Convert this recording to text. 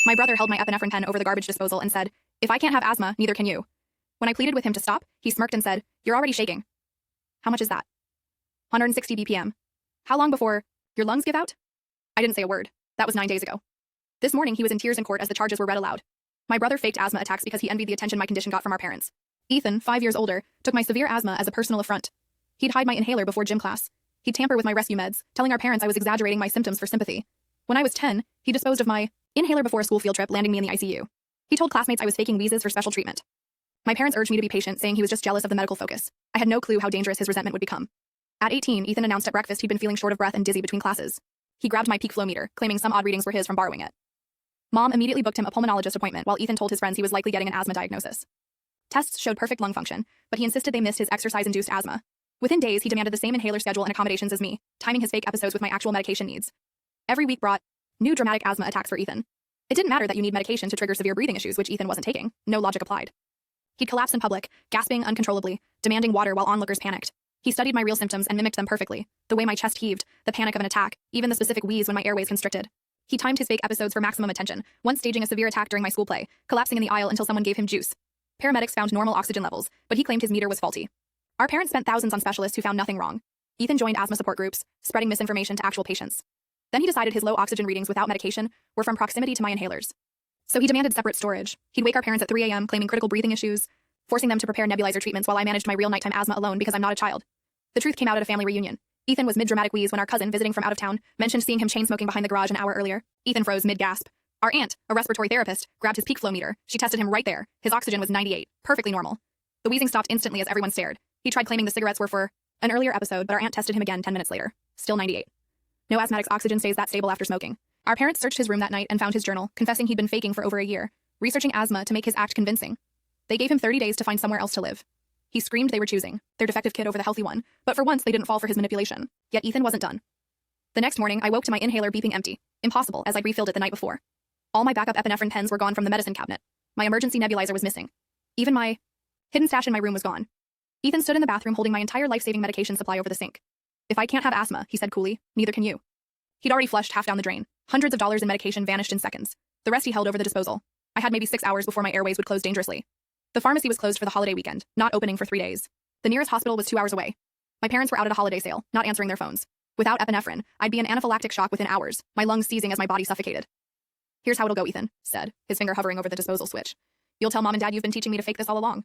My brother held my epinephrine pen over the garbage disposal and said, "If I can't have asthma, neither can you." When I pleaded with him to stop, he smirked and said, "You're already shaking." How much is that? 160 BPM. How long before your lungs give out? I didn't say a word. That was 9 days ago. This morning, he was in tears in court as the charges were read aloud. My brother faked asthma attacks because he envied the attention my condition got from our parents. Ethan, 5 years older, took my severe asthma as a personal affront. He'd hide my inhaler before gym class. He'd tamper with my rescue meds, telling our parents I was exaggerating my symptoms for sympathy. When I was 10, he disposed of my inhaler before a school field trip, landing me in the ICU. He told classmates I was faking wheezes for special treatment. My parents urged me to be patient, saying he was just jealous of the medical focus. I had no clue how dangerous his resentment would become. At 18, Ethan announced at breakfast he'd been feeling short of breath and dizzy between classes. He grabbed my peak flow meter, claiming some odd readings were his from borrowing it. Mom immediately booked him a pulmonologist appointment while Ethan told his friends he was likely getting an asthma diagnosis. Tests showed perfect lung function, but he insisted they missed his exercise-induced asthma. Within days, he demanded the same inhaler schedule and accommodations as me, timing his fake episodes with my actual medication needs. Every week brought new dramatic asthma attacks for Ethan. It didn't matter that you need medication to trigger severe breathing issues, which Ethan wasn't taking. No logic applied. He'd collapse in public, gasping uncontrollably, demanding water while onlookers panicked. He studied my real symptoms and mimicked them perfectly. The way my chest heaved, the panic of an attack, even the specific wheeze when my airways constricted. He timed his fake episodes for maximum attention, once staging a severe attack during my school play, collapsing in the aisle until someone gave him juice. Paramedics found normal oxygen levels, but he claimed his meter was faulty. Our parents spent thousands on specialists who found nothing wrong. Ethan joined asthma support groups, spreading misinformation to actual patients. Then he decided his low oxygen readings without medication were from proximity to my inhalers. So he demanded separate storage. He'd wake our parents at 3 a.m. claiming critical breathing issues, forcing them to prepare nebulizer treatments while I managed my real nighttime asthma alone because I'm not a child. The truth came out at a family reunion. Ethan was mid-dramatic wheeze when our cousin, visiting from out of town, mentioned seeing him chain-smoking behind the garage an hour earlier. Ethan froze mid-gasp. Our aunt, a respiratory therapist, grabbed his peak flow meter. She tested him right there. His oxygen was 98, perfectly normal. The wheezing stopped instantly as everyone stared. He tried claiming the cigarettes were for an earlier episode, but our aunt tested him again 10 minutes later. Still 98. No asthmatic's oxygen stays that stable after smoking. Our parents searched his room that night and found his journal, confessing he'd been faking for over a year, researching asthma to make his act convincing. They gave him 30 days to find somewhere else to live. He screamed they were choosing their defective kid over the healthy one, but for once they didn't fall for his manipulation. Yet Ethan wasn't done. The next morning, I woke to my inhaler beeping empty. Impossible, as I'd refilled it the night before. All my backup epinephrine pens were gone from the medicine cabinet. My emergency nebulizer was missing. Even my hidden stash in my room was gone. Ethan stood in the bathroom holding my entire life-saving medication supply over the sink. "If I can't have asthma," he said coolly, "neither can you." He'd already flushed half down the drain. Hundreds of dollars in medication vanished in seconds. The rest he held over the disposal. I had maybe 6 hours before my airways would close dangerously. The pharmacy was closed for the holiday weekend, not opening for 3 days. The nearest hospital was 2 hours away. My parents were out at a holiday sale, not answering their phones. Without epinephrine, I'd be in anaphylactic shock within hours, my lungs seizing as my body suffocated. "Here's how it'll go, Ethan," said, his finger hovering over the disposal switch. "You'll tell Mom and Dad you've been teaching me to fake this all along.